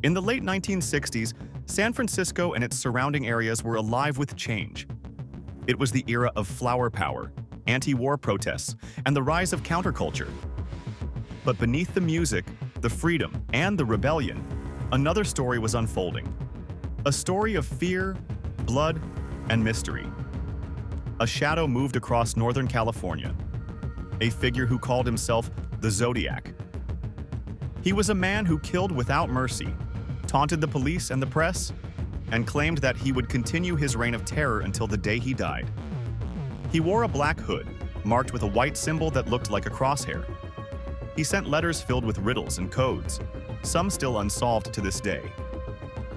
In the late 1960s, San Francisco and its surrounding areas were alive with change. It was the era of flower power, anti-war protests, and the rise of counterculture. But beneath the music, the freedom, and the rebellion, another story was unfolding. A story of fear, blood, and mystery. A shadow moved across Northern California, a figure who called himself the Zodiac. He was a man who killed without mercy, taunted the police and the press, and claimed that he would continue his reign of terror until the day he died. He wore a black hood, marked with a white symbol that looked like a crosshair. He sent letters filled with riddles and codes, some still unsolved to this day.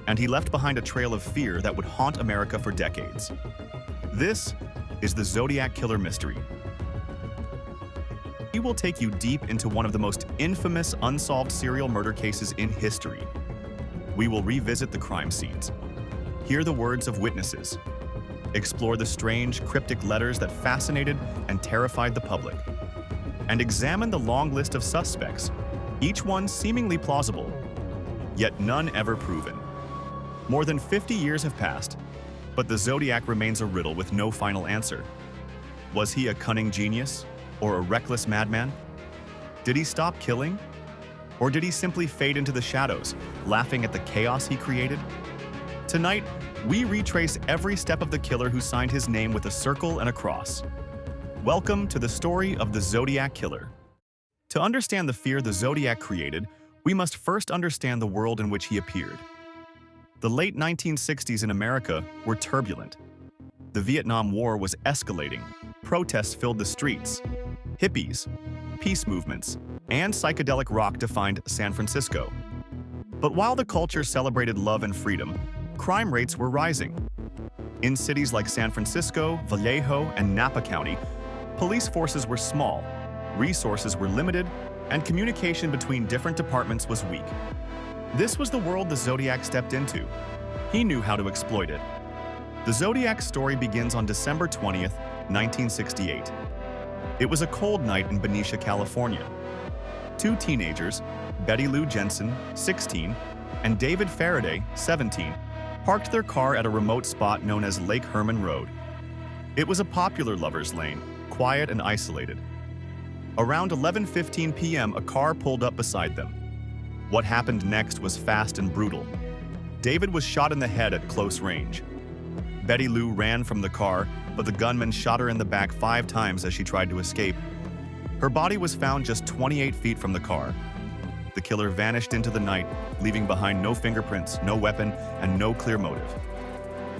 And he left behind a trail of fear that would haunt America for decades. This is the Zodiac Killer mystery. He will take you deep into one of the most infamous unsolved serial murder cases in history. We will revisit the crime scenes, hear the words of witnesses, explore the strange, cryptic letters that fascinated and terrified the public, and examine the long list of suspects, each one seemingly plausible, yet none ever proven. More than 50 years have passed, but the Zodiac remains a riddle with no final answer. Was he a cunning genius or a reckless madman? Did he stop killing? Or did he simply fade into the shadows, laughing at the chaos he created? Tonight, we retrace every step of the killer who signed his name with a circle and a cross. Welcome to the story of the Zodiac Killer. To understand the fear the Zodiac created, we must first understand the world in which he appeared. The late 1960s in America were turbulent. The Vietnam War was escalating, protests filled the streets, hippies, peace movements, and psychedelic rock defined San Francisco. But while the culture celebrated love and freedom, crime rates were rising. In cities like San Francisco, Vallejo, and Napa County, police forces were small, resources were limited, and communication between different departments was weak. This was the world the Zodiac stepped into. He knew how to exploit it. The Zodiac's story begins on December 20th, 1968. It was a cold night in Benicia, California. Two teenagers, Betty Lou Jensen, 16, and David Faraday, 17, parked their car at a remote spot known as Lake Herman Road. It was a popular lover's lane, quiet and isolated. Around 11:15 p.m., a car pulled up beside them. What happened next was fast and brutal. David was shot in the head at close range. Betty Lou ran from the car, but the gunman shot her in the back 5 times as she tried to escape. Her body was found just 28 feet from the car. The killer vanished into the night, leaving behind no fingerprints, no weapon, and no clear motive.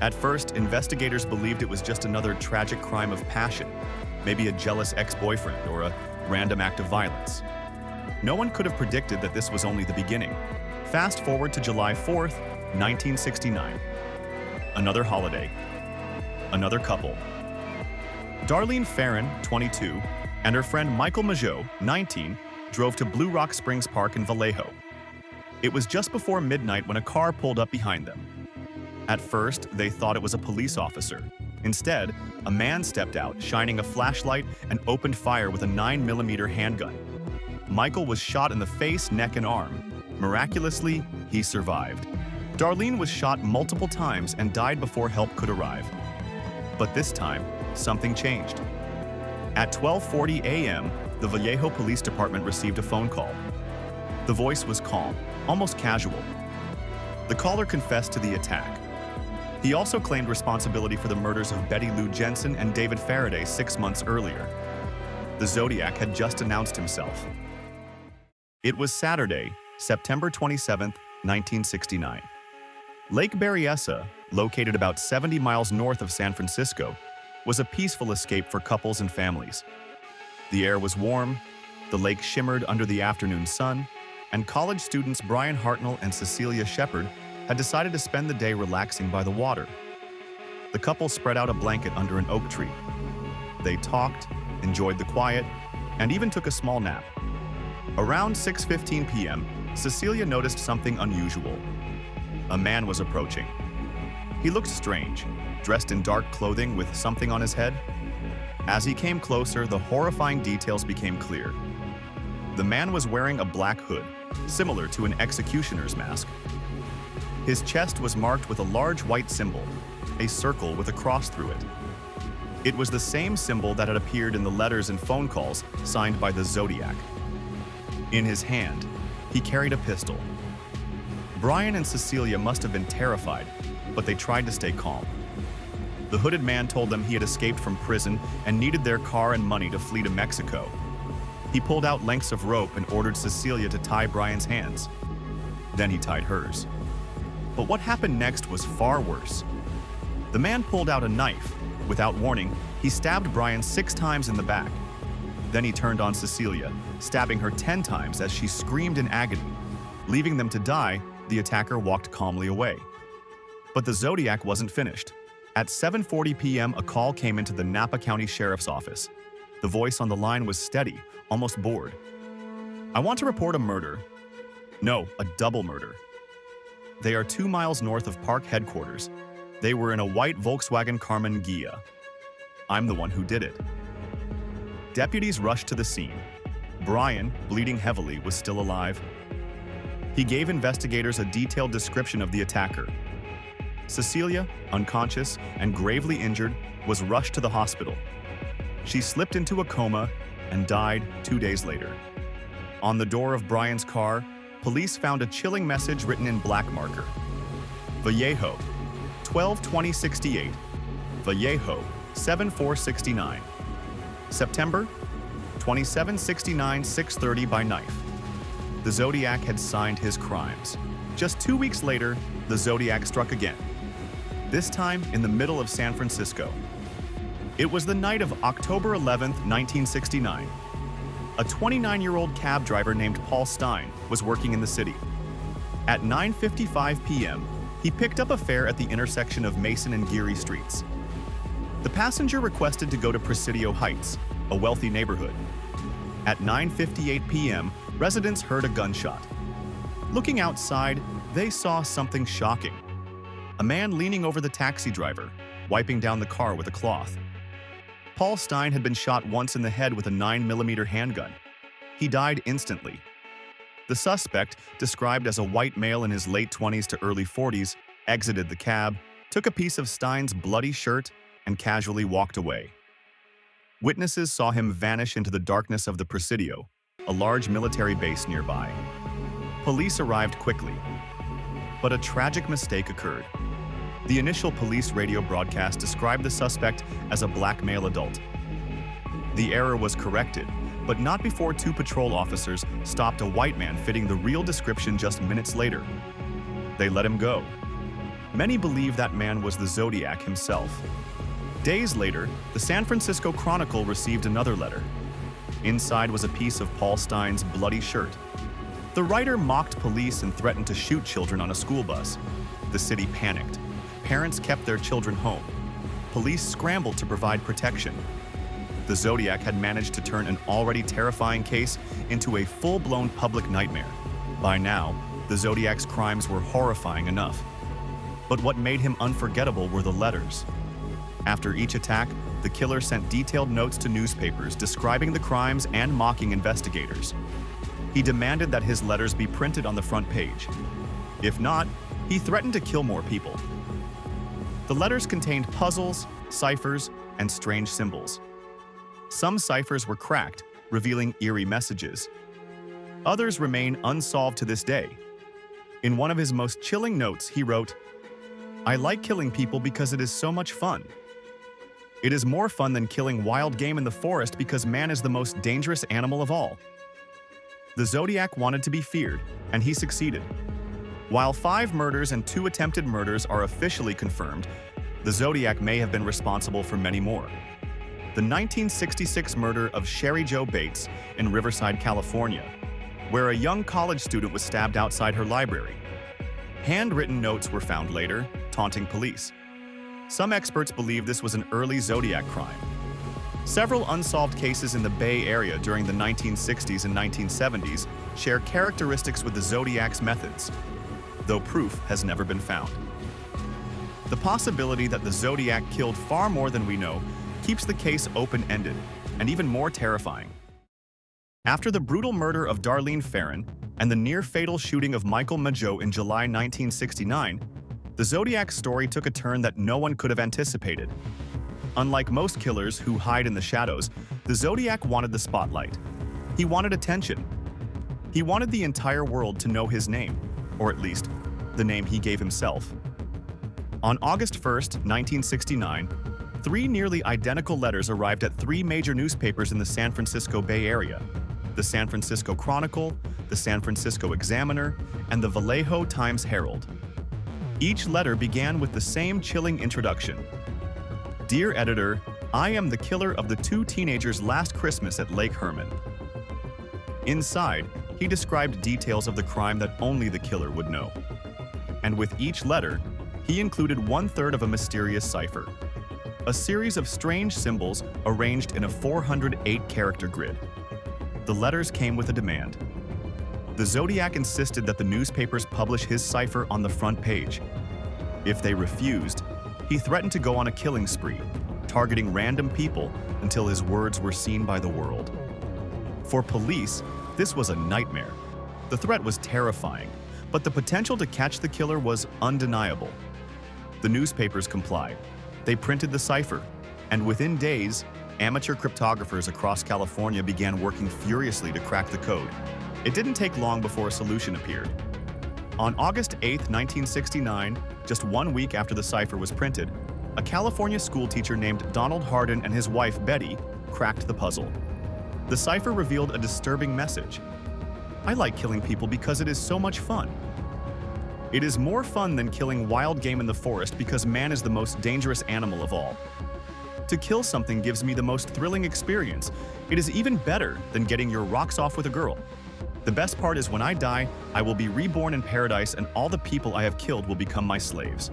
At first, investigators believed it was just another tragic crime of passion, maybe a jealous ex-boyfriend or a random act of violence. No one could have predicted that this was only the beginning. Fast forward to July 4th, 1969. Another holiday. Another couple. Darlene Farron, 22, and her friend Michael Majot, 19, drove to Blue Rock Springs Park in Vallejo. It was just before midnight when a car pulled up behind them. At first, they thought it was a police officer. Instead, a man stepped out, shining a flashlight, and opened fire with a 9mm handgun. Michael was shot in the face, neck, and arm. Miraculously, he survived. Darlene was shot multiple times and died before help could arrive. But this time, something changed. At 12:40 a.m., the Vallejo Police Department received a phone call. The voice was calm, almost casual. The caller confessed to the attack. He also claimed responsibility for the murders of Betty Lou Jensen and David Faraday 6 months earlier. The Zodiac had just announced himself. It was Saturday, September 27, 1969. Lake Berryessa, located about 70 miles north of San Francisco, was a peaceful escape for couples and families. The air was warm, the lake shimmered under the afternoon sun, and college students Brian Hartnell and Cecilia Shepard had decided to spend the day relaxing by the water. The couple spread out a blanket under an oak tree. They talked, enjoyed the quiet, and even took a small nap. Around 6:15 p.m., Cecilia noticed something unusual. A man was approaching. He looked strange, dressed in dark clothing with something on his head. As he came closer, the horrifying details became clear. The man was wearing a black hood, similar to an executioner's mask. His chest was marked with a large white symbol, a circle with a cross through it. It was the same symbol that had appeared in the letters and phone calls signed by the Zodiac. In his hand, he carried a pistol. Brian and Cecilia must have been terrified, but they tried to stay calm. The hooded man told them he had escaped from prison and needed their car and money to flee to Mexico. He pulled out lengths of rope and ordered Cecilia to tie Brian's hands. Then he tied hers. But what happened next was far worse. The man pulled out a knife. Without warning, he stabbed Brian 6 times in the back. Then he turned on Cecilia, stabbing her 10 times as she screamed in agony. Leaving them to die, the attacker walked calmly away. But the Zodiac wasn't finished. At 7:40 p.m., a call came into the Napa County Sheriff's Office. The voice on the line was steady, almost bored. "I want to report a murder." "No, a double murder." "They are 2 miles north of Park headquarters. They were in a white Volkswagen Carmen Ghia. I'm the one who did it." Deputies rushed to the scene. Brian, bleeding heavily, was still alive. He gave investigators a detailed description of the attacker. Cecilia, unconscious and gravely injured, was rushed to the hospital. She slipped into a coma and died 2 days later. On the door of Brian's car, police found a chilling message written in black marker. "Vallejo, 12/20/68. Vallejo, 7/4/69. September, 27/69, 6:30 by knife." The Zodiac had signed his crimes. Just 2 weeks later, the Zodiac struck again. This time in the middle of San Francisco. It was the night of October 11, 1969. A 29-year-old cab driver named Paul Stein was working in the city. At 9:55 p.m., he picked up a fare at the intersection of Mason and Geary streets. The passenger requested to go to Presidio Heights, a wealthy neighborhood. At 9:58 p.m., residents heard a gunshot. Looking outside, they saw something shocking. A man leaning over the taxi driver, wiping down the car with a cloth. Paul Stein had been shot once in the head with a 9mm handgun. He died instantly. The suspect, described as a white male in his late 20s to early 40s, exited the cab, took a piece of Stein's bloody shirt, and casually walked away. Witnesses saw him vanish into the darkness of the Presidio, a large military base nearby. Police arrived quickly, but a tragic mistake occurred. The initial police radio broadcast described the suspect as a black male adult. The error was corrected, but not before 2 patrol officers stopped a white man fitting the real description just minutes later. They let him go. Many believe that man was the Zodiac himself. Days later, the San Francisco Chronicle received another letter. Inside was a piece of Paul Stein's bloody shirt. The writer mocked police and threatened to shoot children on a school bus. The city panicked. Parents kept their children home. Police scrambled to provide protection. The Zodiac had managed to turn an already terrifying case into a full-blown public nightmare. By now, the Zodiac's crimes were horrifying enough. But what made him unforgettable were the letters. After each attack, the killer sent detailed notes to newspapers describing the crimes and mocking investigators. He demanded that his letters be printed on the front page. If not, he threatened to kill more people. The letters contained puzzles, ciphers, and strange symbols. Some ciphers were cracked, revealing eerie messages. Others remain unsolved to this day. In one of his most chilling notes, he wrote, "I like killing people because it is so much fun. It is more fun than killing wild game in the forest because man is the most dangerous animal of all." The Zodiac wanted to be feared, and he succeeded. While 5 murders and 2 attempted murders are officially confirmed, the Zodiac may have been responsible for many more. The 1966 murder of Sherry Jo Bates in Riverside, California, where a young college student was stabbed outside her library. Handwritten notes were found later, taunting police. Some experts believe this was an early Zodiac crime. Several unsolved cases in the Bay Area during the 1960s and 1970s share characteristics with the Zodiac's methods, though proof has never been found. The possibility that the Zodiac killed far more than we know keeps the case open-ended and even more terrifying. After the brutal murder of Darlene Ferrin, and the near-fatal shooting of Michael Mageau in July 1969, the Zodiac story took a turn that no one could have anticipated. Unlike most killers who hide in the shadows, the Zodiac wanted the spotlight. He wanted attention. He wanted the entire world to know his name, or at least, the name he gave himself. On August 1st, 1969, 3 nearly identical letters arrived at 3 major newspapers in the San Francisco Bay Area: the San Francisco Chronicle, the San Francisco Examiner, and the Vallejo Times-Herald. Each letter began with the same chilling introduction. "Dear editor, I am the killer of the 2 teenagers last Christmas at Lake Herman." Inside, he described details of the crime that only the killer would know. And with each letter, he included 1/3 of a mysterious cipher, a series of strange symbols arranged in a 408-character grid. The letters came with a demand. The Zodiac insisted that the newspapers publish his cipher on the front page. If they refused, he threatened to go on a killing spree, targeting random people until his words were seen by the world. For police, this was a nightmare. The threat was terrifying, but the potential to catch the killer was undeniable. The newspapers complied. They printed the cipher, and within days, amateur cryptographers across California began working furiously to crack the code. It didn't take long before a solution appeared. On August 8, 1969, just 1 week after the cipher was printed, a California schoolteacher named Donald Hardin and his wife Betty cracked the puzzle. The cipher revealed a disturbing message. "I like killing people because it is so much fun. It is more fun than killing wild game in the forest because man is the most dangerous animal of all. To kill something gives me the most thrilling experience. It is even better than getting your rocks off with a girl. The best part is when I die, I will be reborn in paradise and all the people I have killed will become my slaves.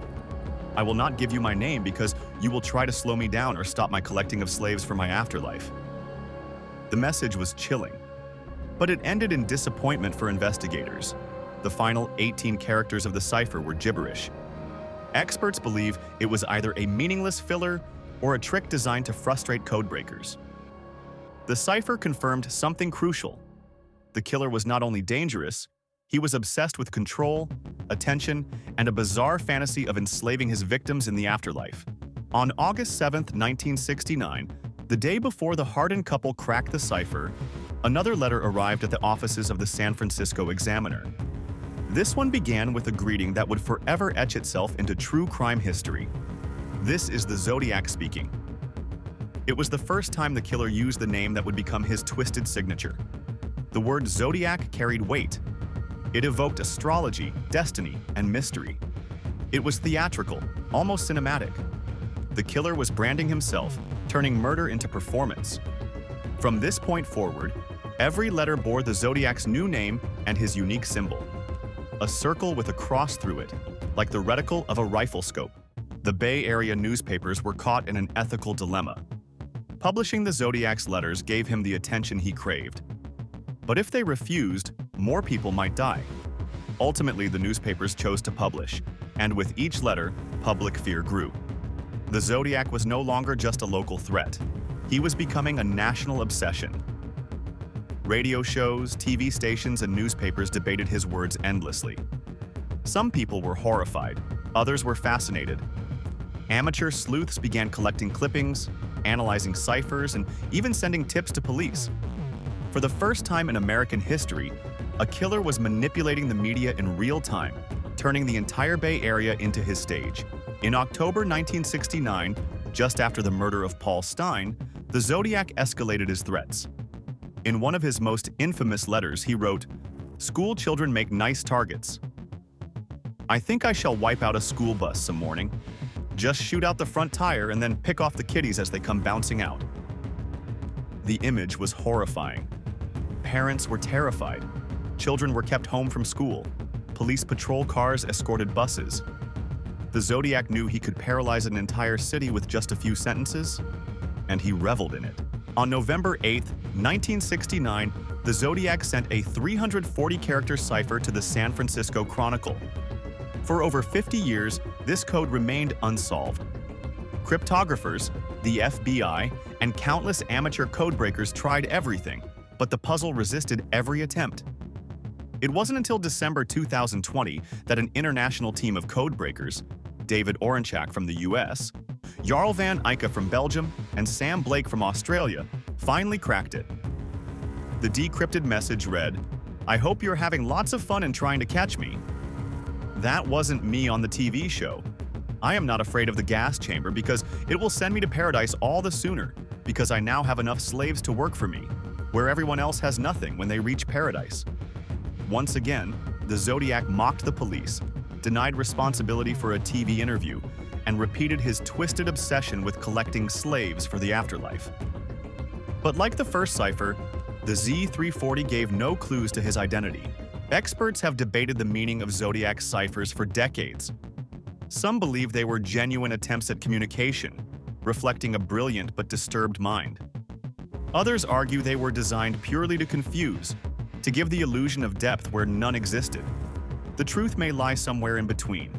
I will not give you my name because you will try to slow me down or stop my collecting of slaves for my afterlife." The message was chilling, but it ended in disappointment for investigators. The final 18 characters of the cipher were gibberish. Experts believe it was either a meaningless filler or a trick designed to frustrate codebreakers. The cipher confirmed something crucial. The killer was not only dangerous, he was obsessed with control, attention, and a bizarre fantasy of enslaving his victims in the afterlife. On August 7, 1969, the day before the Hardin couple cracked the cipher, another letter arrived at the offices of the San Francisco Examiner. This one began with a greeting that would forever etch itself into true crime history. "This is the Zodiac speaking." It was the first time the killer used the name that would become his twisted signature. The word Zodiac carried weight. It evoked astrology, destiny, and mystery. It was theatrical, almost cinematic. The killer was branding himself, turning murder into performance. From this point forward, every letter bore the Zodiac's new name and his unique symbol. A circle with a cross through it, like the reticle of a rifle scope. The Bay Area newspapers were caught in an ethical dilemma. Publishing the Zodiac's letters gave him the attention he craved. But if they refused, more people might die. Ultimately, the newspapers chose to publish, and with each letter, public fear grew. The Zodiac was no longer just a local threat. He was becoming a national obsession. Radio shows, TV stations, and newspapers debated his words endlessly. Some people were horrified, others were fascinated. Amateur sleuths began collecting clippings, analyzing ciphers, and even sending tips to police. For the first time in American history, a killer was manipulating the media in real time, turning the entire Bay Area into his stage. In October 1969, just after the murder of Paul Stine, the Zodiac escalated his threats. In one of his most infamous letters, he wrote, "School children make nice targets. I think I shall wipe out a school bus some morning. Just shoot out the front tire and then pick off the kiddies as they come bouncing out." The image was horrifying. Parents were terrified. Children were kept home from school. Police patrol cars escorted buses. The Zodiac knew he could paralyze an entire city with just a few sentences, and he reveled in it. On November 8, 1969, the Zodiac sent a 340-character cipher to the San Francisco Chronicle. For over 50 years, this code remained unsolved. Cryptographers, the FBI, and countless amateur codebreakers tried everything, but the puzzle resisted every attempt. It wasn't until December 2020 that an international team of codebreakers, David Orenchak from the US, Jarl van Eyck from Belgium, and Sam Blake from Australia, finally cracked it. The decrypted message read, "I hope you're having lots of fun in trying to catch me." That wasn't me on the TV show. I am not afraid of the gas chamber because it will send me to paradise all the sooner, because I now have enough slaves to work for me, where everyone else has nothing when they reach paradise. Once again, the Zodiac mocked the police, denied responsibility for a TV interview, and repeated his twisted obsession with collecting slaves for the afterlife. But like the first cipher, the Z340 gave no clues to his identity. Experts have debated the meaning of Zodiac's ciphers for decades. Some believe they were genuine attempts at communication, reflecting a brilliant but disturbed mind. Others argue they were designed purely to confuse, to give the illusion of depth where none existed. The truth may lie somewhere in between.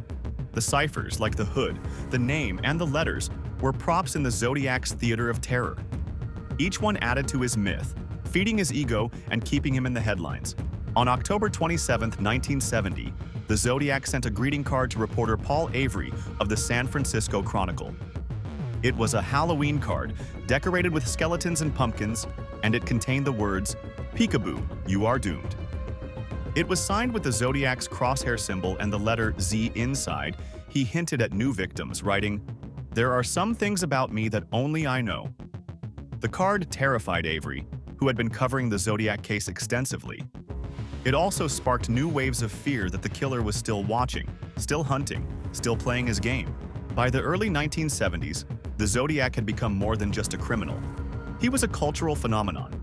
The ciphers, like the hood, the name, and the letters, were props in the Zodiac's theater of terror. Each one added to his myth, feeding his ego and keeping him in the headlines. On October 27, 1970, the Zodiac sent a greeting card to reporter Paul Avery of the San Francisco Chronicle. It was a Halloween card, decorated with skeletons and pumpkins, and it contained the words, "Peekaboo, you are doomed." It was signed with the Zodiac's crosshair symbol and the letter Z inside. He hinted at new victims, writing, "There are some things about me that only I know." The card terrified Avery, who had been covering the Zodiac case extensively. It also sparked new waves of fear that the killer was still watching, still hunting, still playing his game. By the early 1970s, the Zodiac had become more than just a criminal. He was a cultural phenomenon.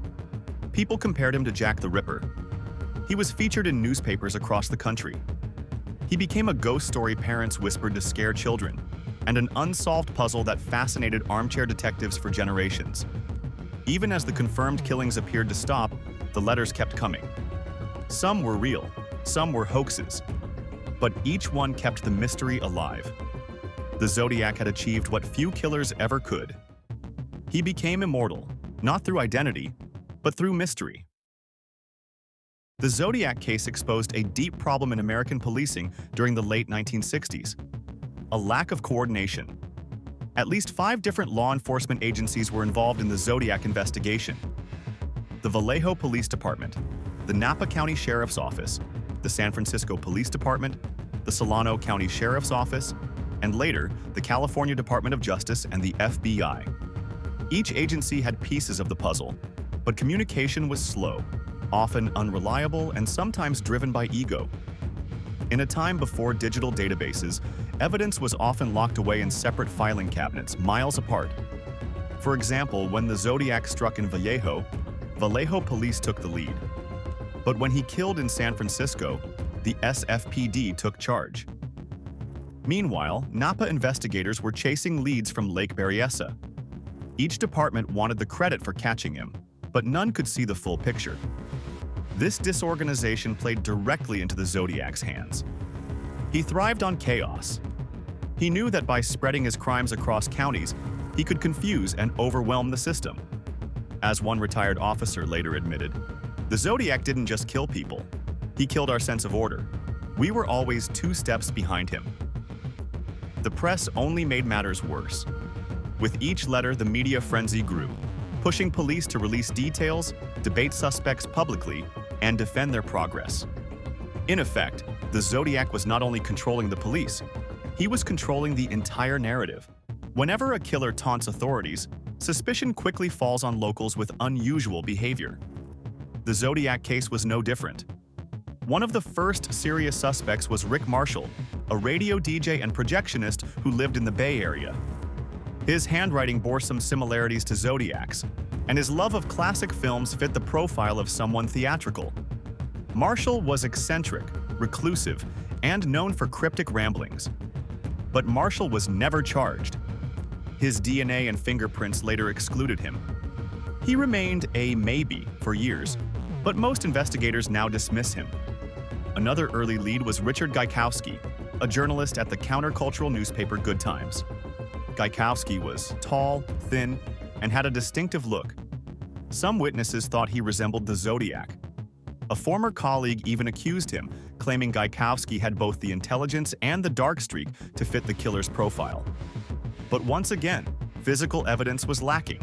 People compared him to Jack the Ripper. He was featured in newspapers across the country. He became a ghost story parents whispered to scare children, and an unsolved puzzle that fascinated armchair detectives for generations. Even as the confirmed killings appeared to stop, the letters kept coming. Some were real, some were hoaxes, but each one kept the mystery alive. The Zodiac had achieved what few killers ever could. He became immortal, not through identity, but through mystery. The Zodiac case exposed a deep problem in American policing during the late 1960s: a lack of coordination. At least 5 different law enforcement agencies were involved in the Zodiac investigation: the Vallejo Police Department, the Napa County Sheriff's Office, the San Francisco Police Department, the Solano County Sheriff's Office, and later, the California Department of Justice and the FBI. Each agency had pieces of the puzzle, but communication was slow, often unreliable, and sometimes driven by ego. In a time before digital databases, evidence was often locked away in separate filing cabinets, miles apart. For example, when the Zodiac struck in Vallejo, Vallejo police took the lead. But when he killed in San Francisco, the SFPD took charge. Meanwhile, Napa investigators were chasing leads from Lake Berryessa. Each department wanted the credit for catching him, but none could see the full picture. This disorganization played directly into the Zodiac's hands. He thrived on chaos. He knew that by spreading his crimes across counties, he could confuse and overwhelm the system. As one retired officer later admitted, "The Zodiac didn't just kill people. He killed our sense of order. We were always 2 steps behind him." The press only made matters worse. With each letter, the media frenzy grew, pushing police to release details, debate suspects publicly, and defend their progress. In effect, the Zodiac was not only controlling the police, he was controlling the entire narrative. Whenever a killer taunts authorities, suspicion quickly falls on locals with unusual behavior. The Zodiac case was no different. One of the first serious suspects was Rick Marshall, a radio DJ and projectionist who lived in the Bay Area. His handwriting bore some similarities to Zodiac's, and his love of classic films fit the profile of someone theatrical. Marshall was eccentric, reclusive, and known for cryptic ramblings. But Marshall was never charged. His DNA and fingerprints later excluded him. He remained a maybe for years, but most investigators now dismiss him. Another early lead was Richard Gaikowski, a journalist at the countercultural newspaper Good Times. Gaikowski was tall, thin, and had a distinctive look. Some witnesses thought he resembled the Zodiac. A former colleague even accused him, claiming Gaikowski had both the intelligence and the dark streak to fit the killer's profile. But once again, physical evidence was lacking.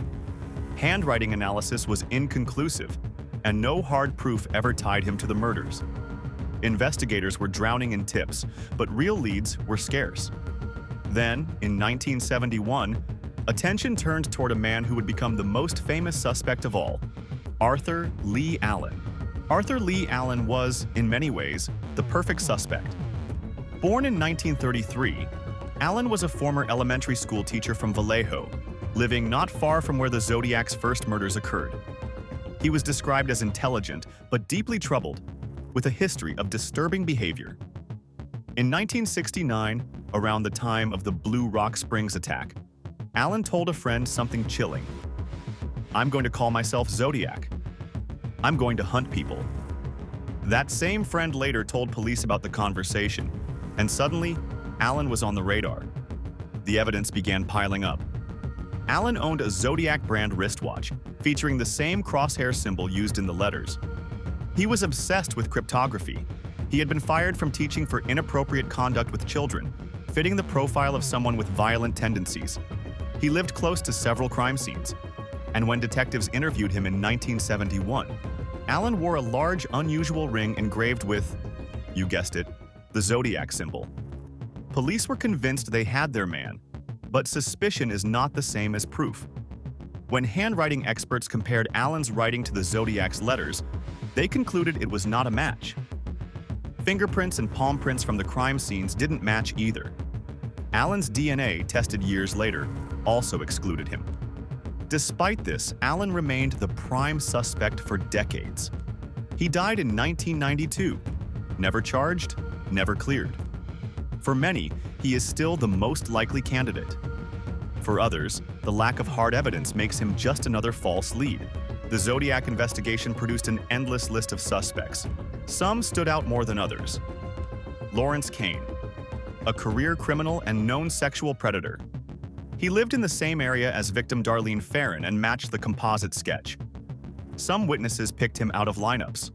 Handwriting analysis was inconclusive, and no hard proof ever tied him to the murders. Investigators were drowning in tips, but real leads were scarce. Then, in 1971, attention turned toward a man who would become the most famous suspect of all, Arthur Lee Allen. Arthur Lee Allen was, in many ways, the perfect suspect. Born in 1933, Allen was a former elementary school teacher from Vallejo, living not far from where the Zodiac's first murders occurred. He was described as intelligent, but deeply troubled, with a history of disturbing behavior. In 1969, around the time of the Blue Rock Springs attack, Allen told a friend something chilling. "I'm going to call myself Zodiac. I'm going to hunt people." That same friend later told police about the conversation, and suddenly, Allen was on the radar. The evidence began piling up. Allen owned a Zodiac brand wristwatch, featuring the same crosshair symbol used in the letters. He was obsessed with cryptography. He had been fired from teaching for inappropriate conduct with children, fitting the profile of someone with violent tendencies. He lived close to several crime scenes, and when detectives interviewed him in 1971, Allen wore a large, unusual ring engraved with, you guessed it, the Zodiac symbol. Police were convinced they had their man, but suspicion is not the same as proof. When handwriting experts compared Allen's writing to the Zodiac's letters, they concluded it was not a match. Fingerprints and palm prints from the crime scenes didn't match either. Allen's DNA, tested years later, also excluded him. Despite this, Allen remained the prime suspect for decades. He died in 1992, never charged, never cleared. For many, he is still the most likely candidate. For others, the lack of hard evidence makes him just another false lead. The Zodiac investigation produced an endless list of suspects. Some stood out more than others. Lawrence Kane, a career criminal and known sexual predator. He lived in the same area as victim Darlene Ferrin and matched the composite sketch. Some witnesses picked him out of lineups.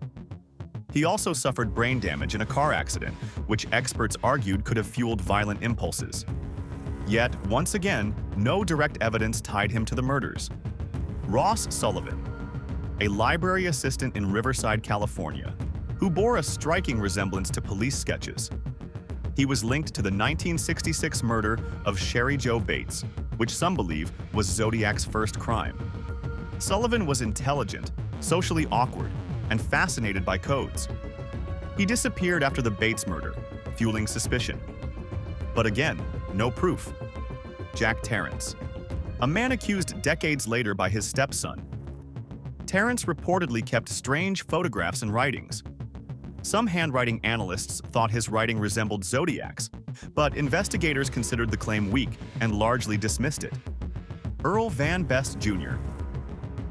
He also suffered brain damage in a car accident, which experts argued could have fueled violent impulses. Yet, once again, no direct evidence tied him to the murders. Ross Sullivan, a library assistant in Riverside, California, who bore a striking resemblance to police sketches. He was linked to the 1966 murder of Sherry Jo Bates, which some believe was Zodiac's first crime. Sullivan was intelligent, socially awkward, and fascinated by codes. He disappeared after the Bates murder, fueling suspicion. But again, no proof. Jack Terrence, a man accused decades later by his stepson. Terrence reportedly kept strange photographs and writings. Some handwriting analysts thought his writing resembled Zodiac's, but investigators considered the claim weak and largely dismissed it. Earl Van Best Jr.,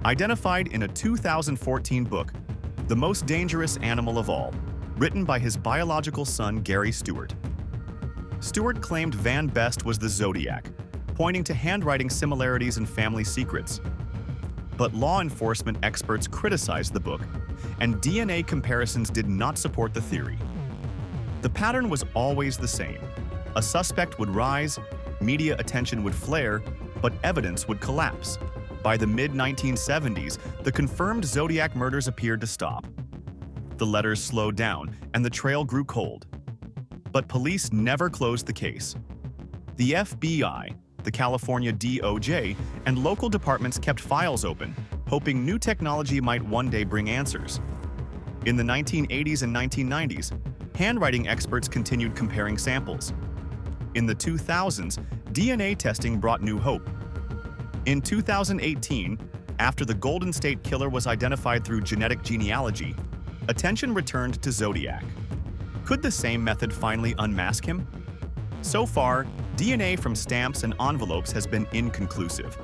identified in a 2014 book, The Most Dangerous Animal of All, written by his biological son Gary Stewart. Stewart claimed Van Best was the Zodiac, pointing to handwriting similarities and family secrets. But law enforcement experts criticized the book, and DNA comparisons did not support the theory. The pattern was always the same. A suspect would rise, media attention would flare, but evidence would collapse. By the mid-1970s, the confirmed Zodiac murders appeared to stop. The letters slowed down, and the trail grew cold. But police never closed the case. The FBI, the California DOJ, and local departments kept files open, hoping new technology might one day bring answers. In the 1980s and 1990s, handwriting experts continued comparing samples. In the 2000s, DNA testing brought new hope. In 2018, after the Golden State Killer was identified through genetic genealogy, attention returned to Zodiac. Could the same method finally unmask him? So far, DNA from stamps and envelopes has been inconclusive.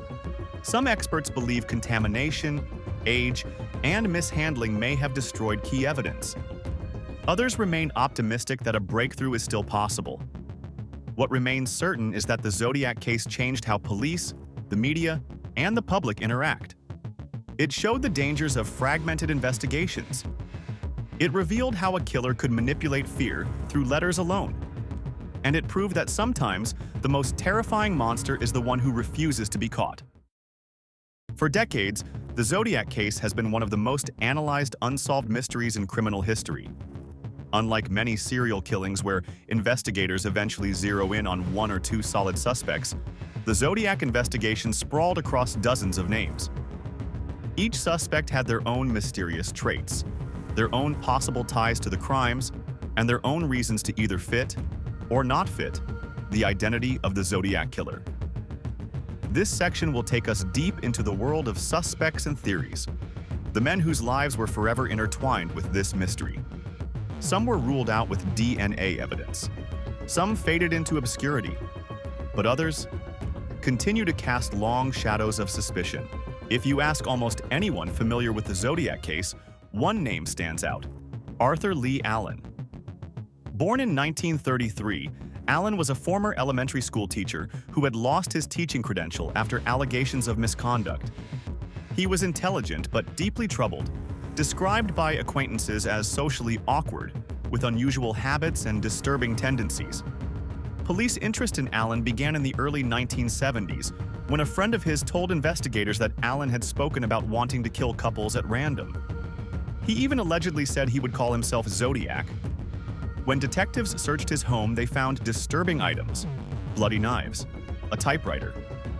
Some experts believe contamination, age, and mishandling may have destroyed key evidence. Others remain optimistic that a breakthrough is still possible. What remains certain is that the Zodiac case changed how police, the media, and the public interact. It showed the dangers of fragmented investigations. It revealed how a killer could manipulate fear through letters alone. And it proved that sometimes the most terrifying monster is the one who refuses to be caught. For decades, the Zodiac case has been one of the most analyzed unsolved mysteries in criminal history. Unlike many serial killings where investigators eventually zero in on one or two solid suspects, the Zodiac investigation sprawled across dozens of names. Each suspect had their own mysterious traits, their own possible ties to the crimes, and their own reasons to either fit or not fit the identity of the Zodiac Killer. This section will take us deep into the world of suspects and theories, the men whose lives were forever intertwined with this mystery. Some were ruled out with DNA evidence. Some faded into obscurity, but others continue to cast long shadows of suspicion. If you ask almost anyone familiar with the Zodiac case, one name stands out: Arthur Lee Allen. Born in 1933, Allen was a former elementary school teacher who had lost his teaching credential after allegations of misconduct. He was intelligent but deeply troubled, described by acquaintances as socially awkward, with unusual habits and disturbing tendencies. Police interest in Allen began in the early 1970s, when a friend of his told investigators that Allen had spoken about wanting to kill couples at random. He even allegedly said he would call himself Zodiac. When detectives searched his home, they found disturbing items: bloody knives, a typewriter,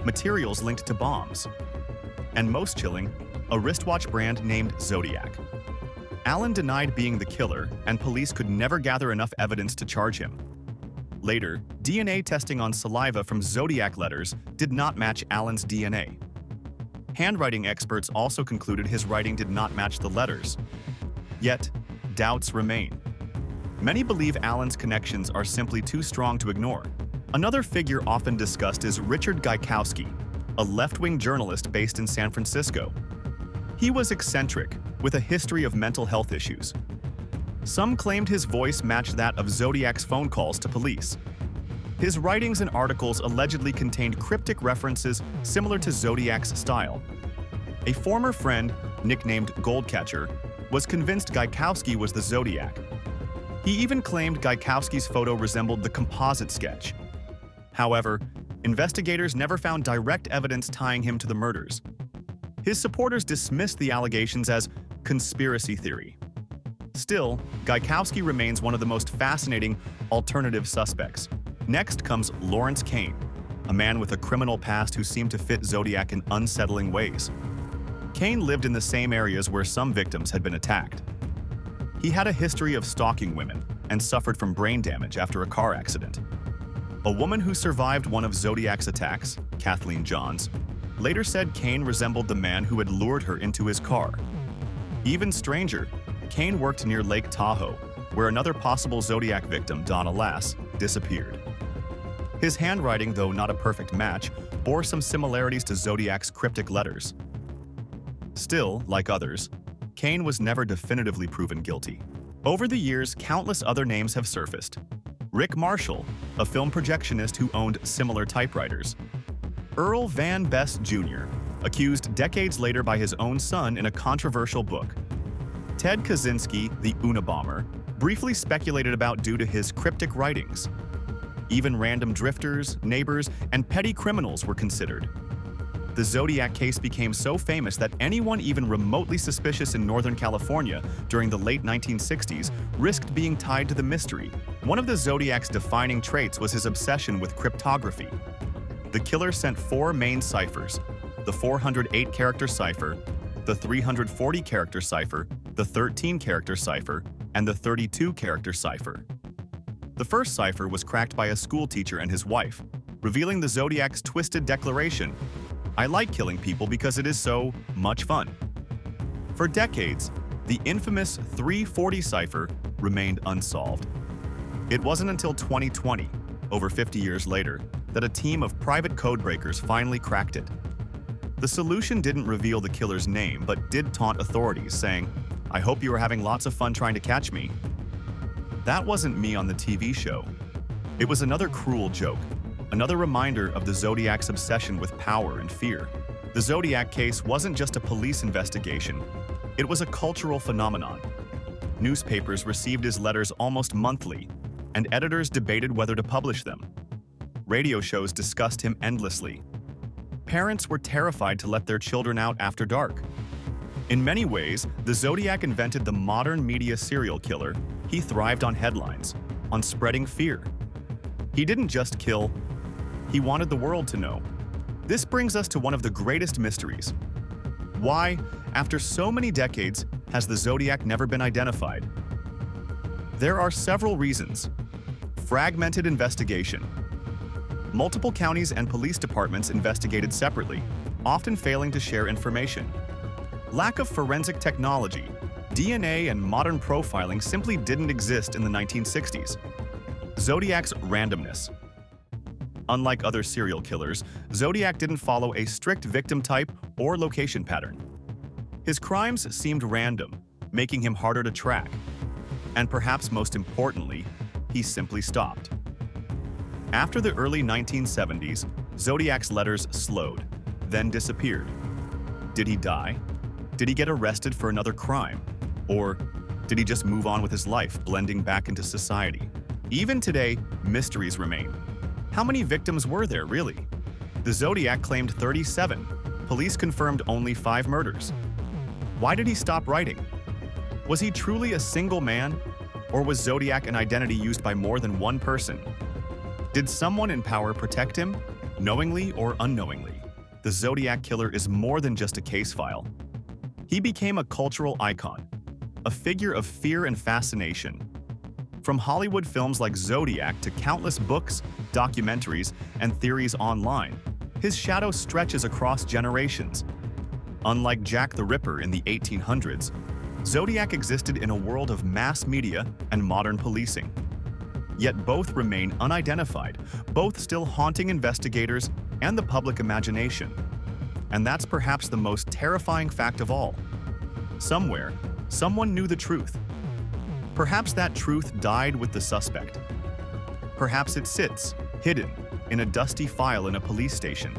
materials linked to bombs, and most chilling, a wristwatch brand named Zodiac. Allen denied being the killer, and police could never gather enough evidence to charge him. Later, DNA testing on saliva from Zodiac letters did not match Allen's DNA. Handwriting experts also concluded his writing did not match the letters. Yet, doubts remain. Many believe Allen's connections are simply too strong to ignore. Another figure often discussed is Richard Gaikowski, a left-wing journalist based in San Francisco. He was eccentric, with a history of mental health issues. Some claimed his voice matched that of Zodiac's phone calls to police. His writings and articles allegedly contained cryptic references similar to Zodiac's style. A former friend, nicknamed Goldcatcher, was convinced Gaikowski was the Zodiac. He even claimed Gaikowski's photo resembled the composite sketch. However, investigators never found direct evidence tying him to the murders. His supporters dismissed the allegations as conspiracy theory. Still, Gaikowski remains one of the most fascinating alternative suspects. Next comes Lawrence Kane, a man with a criminal past who seemed to fit Zodiac in unsettling ways. Kane lived in the same areas where some victims had been attacked. He had a history of stalking women and suffered from brain damage after a car accident. A woman who survived one of Zodiac's attacks, Kathleen Johns, later said Kane resembled the man who had lured her into his car. Even stranger, Kane worked near Lake Tahoe, where another possible Zodiac victim, Donna Lass, disappeared. His handwriting, though not a perfect match, bore some similarities to Zodiac's cryptic letters. Still, like others, Kane was never definitively proven guilty. Over the years, countless other names have surfaced. Rick Marshall, a film projectionist who owned similar typewriters. Earl Van Best Jr., accused decades later by his own son in a controversial book. Ted Kaczynski, the Unabomber, briefly speculated about due to his cryptic writings. Even random drifters, neighbors, and petty criminals were considered. The Zodiac case became so famous that anyone even remotely suspicious in Northern California during the late 1960s risked being tied to the mystery. One of the Zodiac's defining traits was his obsession with cryptography. The killer sent 4 main ciphers: the 408-character cipher, the 340-character cipher, the 13-character cipher, and the 32-character cipher. The first cipher was cracked by a schoolteacher and his wife, revealing the Zodiac's twisted declaration: "I like killing people because it is so much fun." For decades, the infamous 340 cipher remained unsolved. It wasn't until 2020, over 50 years later, that a team of private codebreakers finally cracked it. The solution didn't reveal the killer's name, but did taunt authorities, saying, "I hope you are having lots of fun trying to catch me." That wasn't me on the TV show. It was another cruel joke, another reminder of the Zodiac's obsession with power and fear. The Zodiac case wasn't just a police investigation, it was a cultural phenomenon. Newspapers received his letters almost monthly, and editors debated whether to publish them. Radio shows discussed him endlessly. Parents were terrified to let their children out after dark. In many ways, the Zodiac invented the modern media serial killer. He thrived on headlines, on spreading fear. He didn't just kill, he wanted the world to know. This brings us to one of the greatest mysteries. Why, after so many decades, has the Zodiac never been identified? There are several reasons. Fragmented investigation. Multiple counties and police departments investigated separately, often failing to share information. Lack of forensic technology. DNA and modern profiling simply didn't exist in the 1960s. Zodiac's randomness. Unlike other serial killers, Zodiac didn't follow a strict victim type or location pattern. His crimes seemed random, making him harder to track. And perhaps most importantly, he simply stopped. After the early 1970s, Zodiac's letters slowed, then disappeared. Did he die? Did he get arrested for another crime? Or did he just move on with his life, blending back into society? Even today, mysteries remain. How many victims were there, really? The Zodiac claimed 37. Police confirmed only 5 murders. Why did he stop writing? Was he truly a single man? Or was Zodiac an identity used by more than one person? Did someone in power protect him, knowingly or unknowingly? The Zodiac Killer is more than just a case file. He became a cultural icon, a figure of fear and fascination. From Hollywood films like Zodiac to countless books, documentaries, and theories online, his shadow stretches across generations. Unlike Jack the Ripper in the 1800s, Zodiac existed in a world of mass media and modern policing. Yet both remain unidentified, both still haunting investigators and the public imagination. And that's perhaps the most terrifying fact of all. Somewhere, someone knew the truth. Perhaps that truth died with the suspect. Perhaps it sits, hidden, in a dusty file in a police station.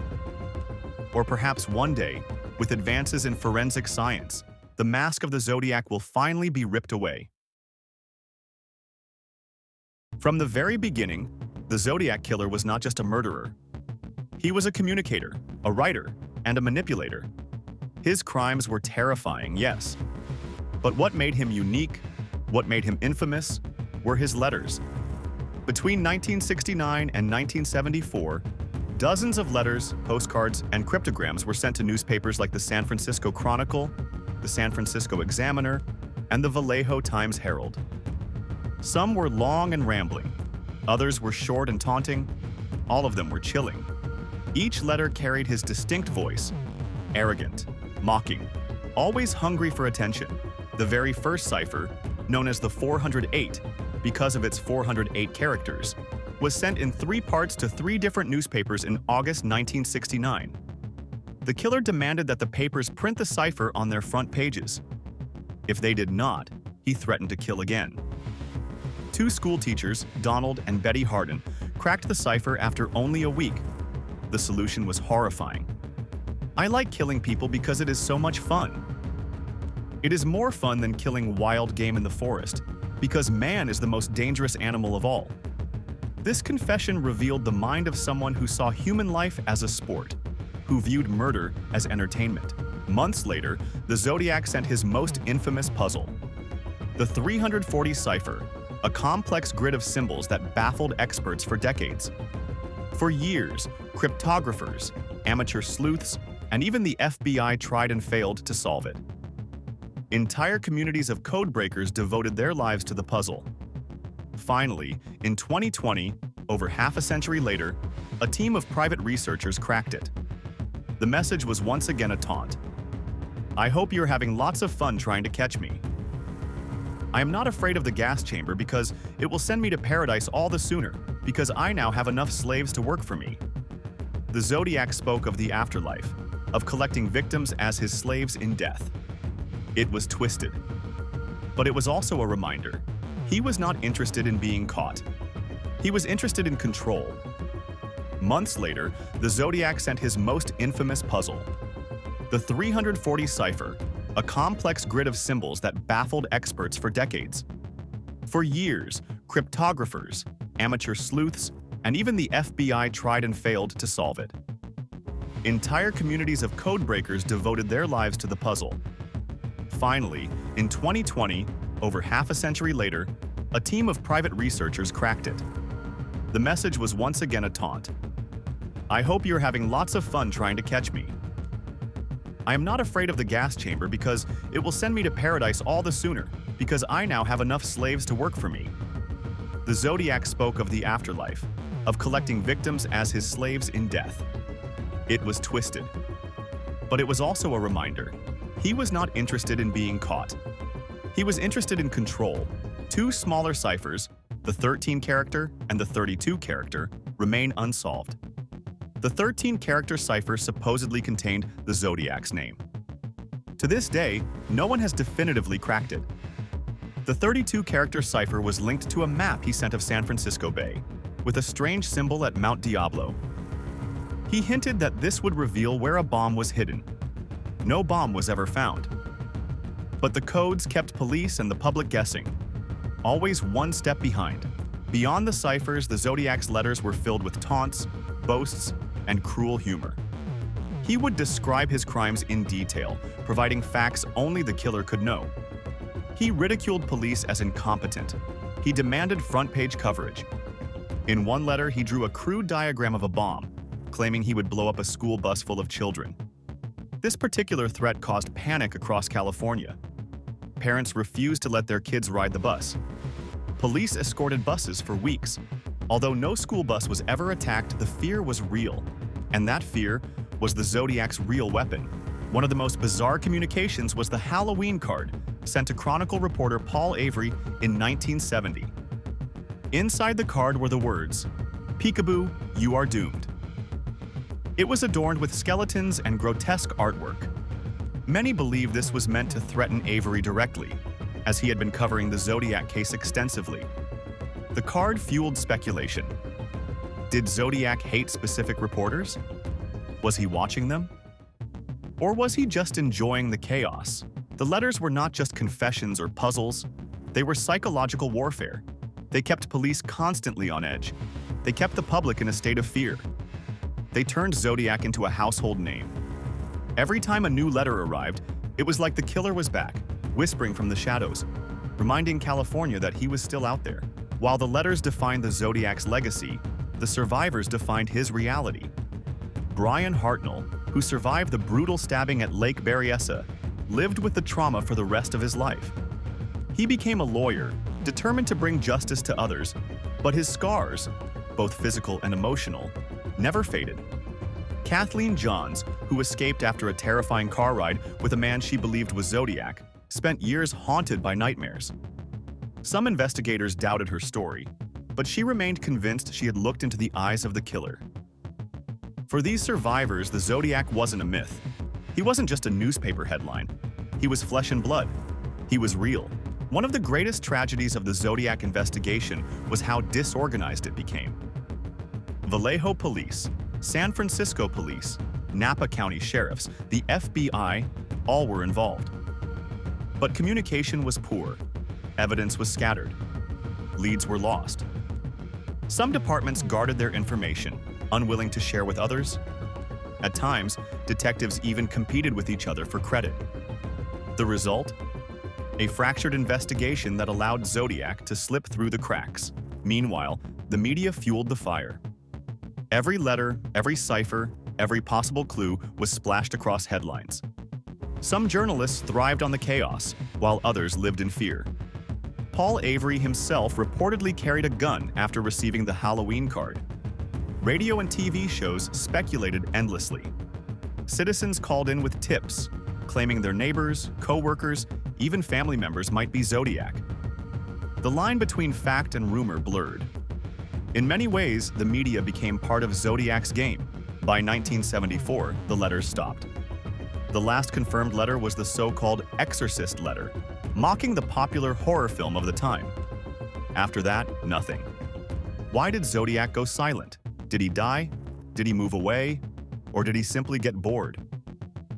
Or perhaps one day, with advances in forensic science, the mask of the Zodiac will finally be ripped away. From the very beginning, the Zodiac Killer was not just a murderer. He was a communicator, a writer, and a manipulator. His crimes were terrifying, yes. But what made him unique, what made him infamous, were his letters. Between 1969 and 1974, dozens of letters, postcards, and cryptograms were sent to newspapers like the San Francisco Chronicle, the San Francisco Examiner, and the Vallejo Times-Herald. Some were long and rambling, others were short and taunting, all of them were chilling. Each letter carried his distinct voice, arrogant, mocking, always hungry for attention. The very first cipher, known as the 408 because of its 408 characters, was sent in 3 parts to 3 different newspapers in August 1969. The killer demanded that the papers print the cipher on their front pages. If they did not, he threatened to kill again. 2 school teachers, Donald and Betty Hardin, cracked the cipher after only a week. The solution was horrifying. I like killing people because it is so much fun. It is more fun than killing wild game in the forest, because man is the most dangerous animal of all. This confession revealed the mind of someone who saw human life as a sport, who viewed murder as entertainment. Months later, the Zodiac sent his most infamous puzzle, the 340 cipher, a complex grid of symbols that baffled experts for decades. For years, cryptographers, amateur sleuths, and even the FBI tried and failed to solve it. Entire communities of codebreakers devoted their lives to the puzzle. Finally, in 2020, over half a century later, a team of private researchers cracked it. The message was once again a taunt. I hope you're having lots of fun trying to catch me. I am not afraid of the gas chamber because it will send me to paradise all the sooner, because I now have enough slaves to work for me. The Zodiac spoke of the afterlife, of collecting victims as his slaves in death. It was twisted. But it was also a reminder. He was not interested in being caught. He was interested in control. Months later, the Zodiac sent his most infamous puzzle, the 340 cipher, a complex grid of symbols that baffled experts for decades. For years, cryptographers, amateur sleuths, and even the FBI tried and failed to solve it. Entire communities of codebreakers devoted their lives to the puzzle. Finally, in 2020, over half a century later, a team of private researchers cracked it. The message was once again a taunt. I hope you're having lots of fun trying to catch me. I am not afraid of the gas chamber because it will send me to paradise all the sooner, because I now have enough slaves to work for me. The Zodiac spoke of the afterlife, of collecting victims as his slaves in death. It was twisted. But it was also a reminder. He was not interested in being caught. He was interested in control. Two smaller ciphers, the 13 character and the 32 character, remain unsolved. The 13-character cipher supposedly contained the Zodiac's name. To this day, no one has definitively cracked it. The 32-character cipher was linked to a map he sent of San Francisco Bay, with a strange symbol at Mount Diablo. He hinted that this would reveal where a bomb was hidden. No bomb was ever found. But the codes kept police and the public guessing, always one step behind. Beyond the ciphers, the Zodiac's letters were filled with taunts, boasts, and cruel humor. He would describe his crimes in detail, providing facts only the killer could know. He ridiculed police as incompetent. He demanded front-page coverage. In one letter, he drew a crude diagram of a bomb, claiming he would blow up a school bus full of children. This particular threat caused panic across California. Parents refused to let their kids ride the bus. Police escorted buses for weeks. Although no school bus was ever attacked, the fear was real. And that fear was the Zodiac's real weapon. One of the most bizarre communications was the Halloween card sent to Chronicle reporter Paul Avery in 1970. Inside the card were the words, "Peekaboo, you are doomed." It was adorned with skeletons and grotesque artwork. Many believe this was meant to threaten Avery directly, as he had been covering the Zodiac case extensively. The card fueled speculation. Did Zodiac hate specific reporters? Was he watching them? Or was he just enjoying the chaos? The letters were not just confessions or puzzles. They were psychological warfare. They kept police constantly on edge. They kept the public in a state of fear. They turned Zodiac into a household name. Every time a new letter arrived, it was like the killer was back, whispering from the shadows, reminding California that he was still out there. While the letters defined the Zodiac's legacy, the survivors defined his reality. Brian Hartnell, who survived the brutal stabbing at Lake Berryessa, lived with the trauma for the rest of his life. He became a lawyer, determined to bring justice to others, but his scars, both physical and emotional, never faded. Kathleen Johns, who escaped after a terrifying car ride with a man she believed was Zodiac, spent years haunted by nightmares. Some investigators doubted her story, but she remained convinced she had looked into the eyes of the killer. For these survivors, the Zodiac wasn't a myth. He wasn't just a newspaper headline. He was flesh and blood. He was real. One of the greatest tragedies of the Zodiac investigation was how disorganized it became. Vallejo Police, San Francisco Police, Napa County Sheriffs, the FBI, all were involved. But communication was poor. Evidence was scattered. Leads were lost. Some departments guarded their information, unwilling to share with others. At times, detectives even competed with each other for credit. The result? A fractured investigation that allowed Zodiac to slip through the cracks. Meanwhile, the media fueled the fire. Every letter, every cipher, every possible clue was splashed across headlines. Some journalists thrived on the chaos, while others lived in fear. Paul Avery himself reportedly carried a gun after receiving the Halloween card. Radio and TV shows speculated endlessly. Citizens called in with tips, claiming their neighbors, co-workers, even family members might be Zodiac. The line between fact and rumor blurred. In many ways, the media became part of Zodiac's game. By 1974, the letters stopped. The last confirmed letter was the so-called Exorcist letter, mocking the popular horror film of the time. After that, nothing. Why did Zodiac go silent? Did he die? Did he move away? Or did he simply get bored?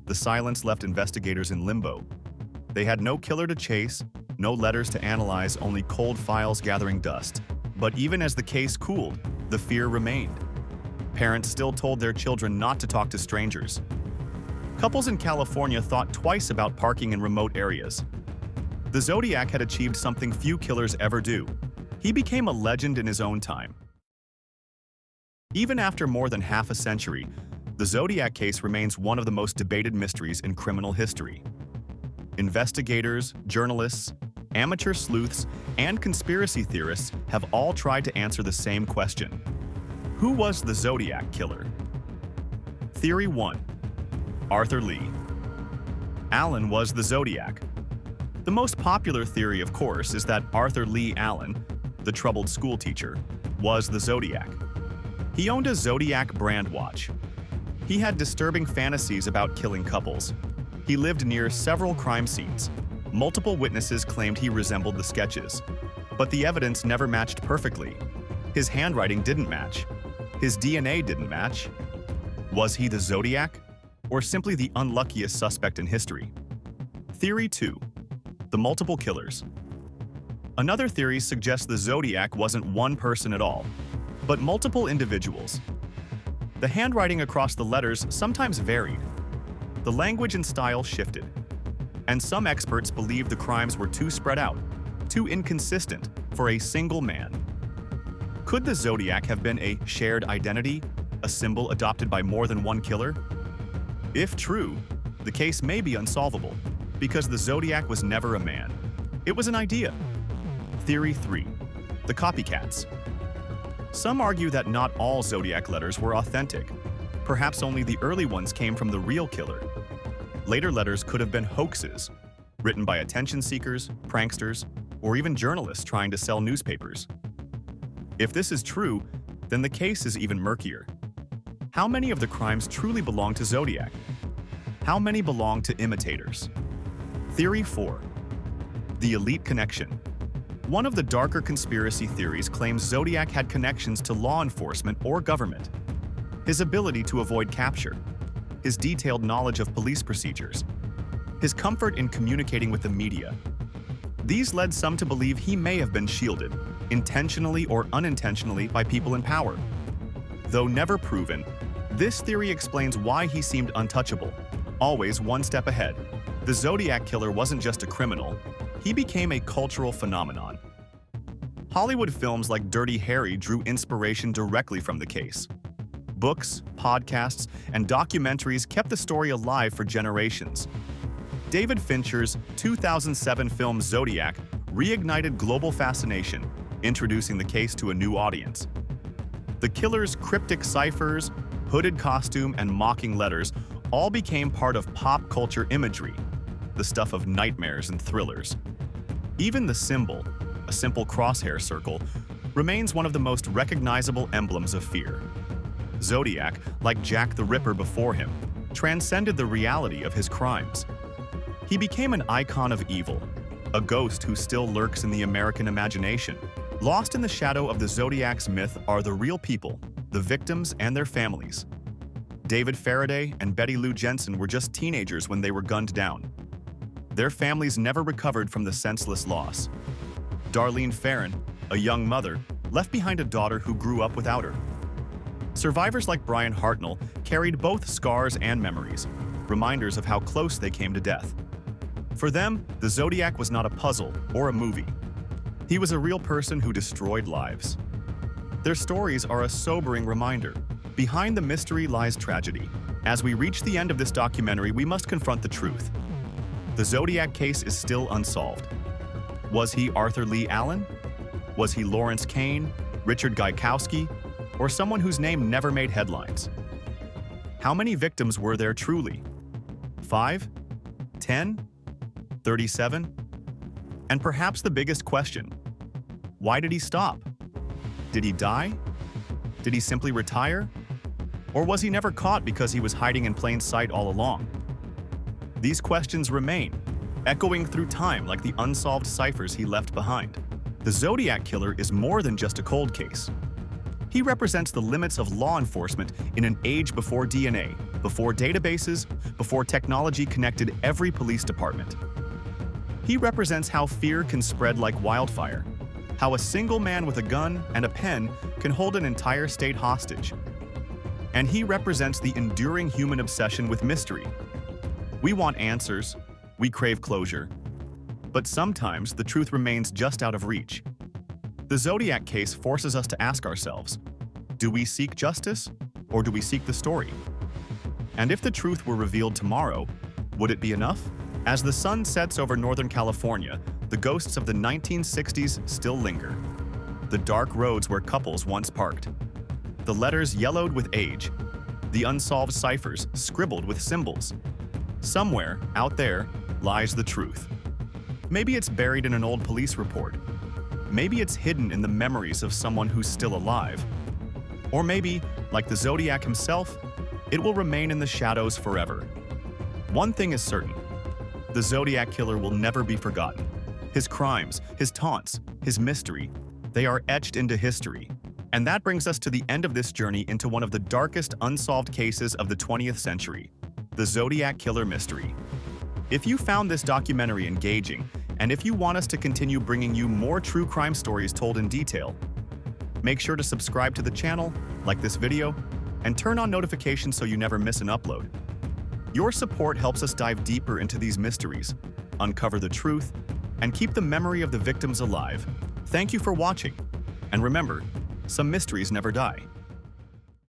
The silence left investigators in limbo, They had no killer to chase, no letters to analyze, only cold files gathering dust. But even as the case cooled, the fear remained. Parents still told their children not to talk to strangers. Couples in California thought twice about parking in remote areas. The Zodiac had achieved something few killers ever do. He became a legend in his own time. Even after more than half a century, the Zodiac case remains one of the most debated mysteries in criminal history. Investigators, journalists, amateur sleuths, and conspiracy theorists have all tried to answer the same question. Who was the Zodiac Killer? Theory 1. Arthur Lee. Allen was the Zodiac. The most popular theory, of course, is that Arthur Lee Allen, the troubled schoolteacher, was the Zodiac. He owned a Zodiac brand watch. He had disturbing fantasies about killing couples. He lived near several crime scenes. Multiple witnesses claimed he resembled the sketches, but the evidence never matched perfectly. His handwriting didn't match. His DNA didn't match. Was he the Zodiac, or simply the unluckiest suspect in history? Theory 2. The multiple killers. Another theory suggests the Zodiac wasn't one person at all, but multiple individuals. The handwriting across the letters sometimes varied. The language and style shifted, and some experts believed the crimes were too spread out, too inconsistent for a single man. Could the Zodiac have been a shared identity, a symbol adopted by more than one killer? If true, the case may be unsolvable, because the Zodiac was never a man. It was an idea. Theory 3. The copycats. Some argue that not all Zodiac letters were authentic. Perhaps only the early ones came from the real killer. Later letters could have been hoaxes, written by attention seekers, pranksters, or even journalists trying to sell newspapers. If this is true, then the case is even murkier. How many of the crimes truly belong to Zodiac? How many belong to imitators? Theory 4. The elite connection. One of the darker conspiracy theories claims Zodiac had connections to law enforcement or government. His ability to avoid capture, his detailed knowledge of police procedures, his comfort in communicating with the media. These led some to believe he may have been shielded, intentionally or unintentionally, by people in power. Though never proven, this theory explains why he seemed untouchable, always one step ahead. The Zodiac Killer wasn't just a criminal, he became a cultural phenomenon. Hollywood films like Dirty Harry drew inspiration directly from the case. Books, podcasts, and documentaries kept the story alive for generations. David Fincher's 2007 film Zodiac reignited global fascination, introducing the case to a new audience. The killer's cryptic ciphers, hooded costume, and mocking letters all became part of pop culture imagery, the stuff of nightmares and thrillers. Even the symbol, a simple crosshair circle, remains one of the most recognizable emblems of fear. Zodiac, like Jack the Ripper before him, transcended the reality of his crimes. He became an icon of evil, a ghost who still lurks in the American imagination. Lost in the shadow of the Zodiac's myth are the real people, the victims and their families. David Faraday and Betty Lou Jensen were just teenagers when they were gunned down. Their families never recovered from the senseless loss. Darlene Ferrin, a young mother, left behind a daughter who grew up without her. Survivors like Brian Hartnell carried both scars and memories, reminders of how close they came to death. For them, the Zodiac was not a puzzle or a movie. He was a real person who destroyed lives. Their stories are a sobering reminder. Behind the mystery lies tragedy. As we reach the end of this documentary, we must confront the truth. The Zodiac case is still unsolved. Was he Arthur Lee Allen? Was he Lawrence Kane, Richard Gaikowski, or someone whose name never made headlines? How many victims were there truly? 5? 10? 37? And perhaps the biggest question, why did he stop? Did he die? Did he simply retire? Or was he never caught because he was hiding in plain sight all along? These questions remain, echoing through time like the unsolved ciphers he left behind. The Zodiac Killer is more than just a cold case. He represents the limits of law enforcement in an age before DNA, before databases, before technology connected every police department. He represents how fear can spread like wildfire, how a single man with a gun and a pen can hold an entire state hostage. And he represents the enduring human obsession with mystery. We want answers, we crave closure, but sometimes the truth remains just out of reach. The Zodiac case forces us to ask ourselves, do we seek justice or do we seek the story? And if the truth were revealed tomorrow, would it be enough? As the sun sets over Northern California, the ghosts of the 1960s still linger. The dark roads where couples once parked. The letters yellowed with age. The unsolved ciphers scribbled with symbols. Somewhere, out there, lies the truth. Maybe it's buried in an old police report. Maybe it's hidden in the memories of someone who's still alive. Or maybe, like the Zodiac himself, it will remain in the shadows forever. One thing is certain. The Zodiac Killer will never be forgotten. His crimes, his taunts, his mystery, they are etched into history. And that brings us to the end of this journey into one of the darkest unsolved cases of the 20th century, the Zodiac Killer mystery. If you found this documentary engaging, and if you want us to continue bringing you more true crime stories told in detail, make sure to subscribe to the channel, like this video, and turn on notifications so you never miss an upload. Your support helps us dive deeper into these mysteries, uncover the truth, and keep the memory of the victims alive. Thank you for watching. And remember, some mysteries never die.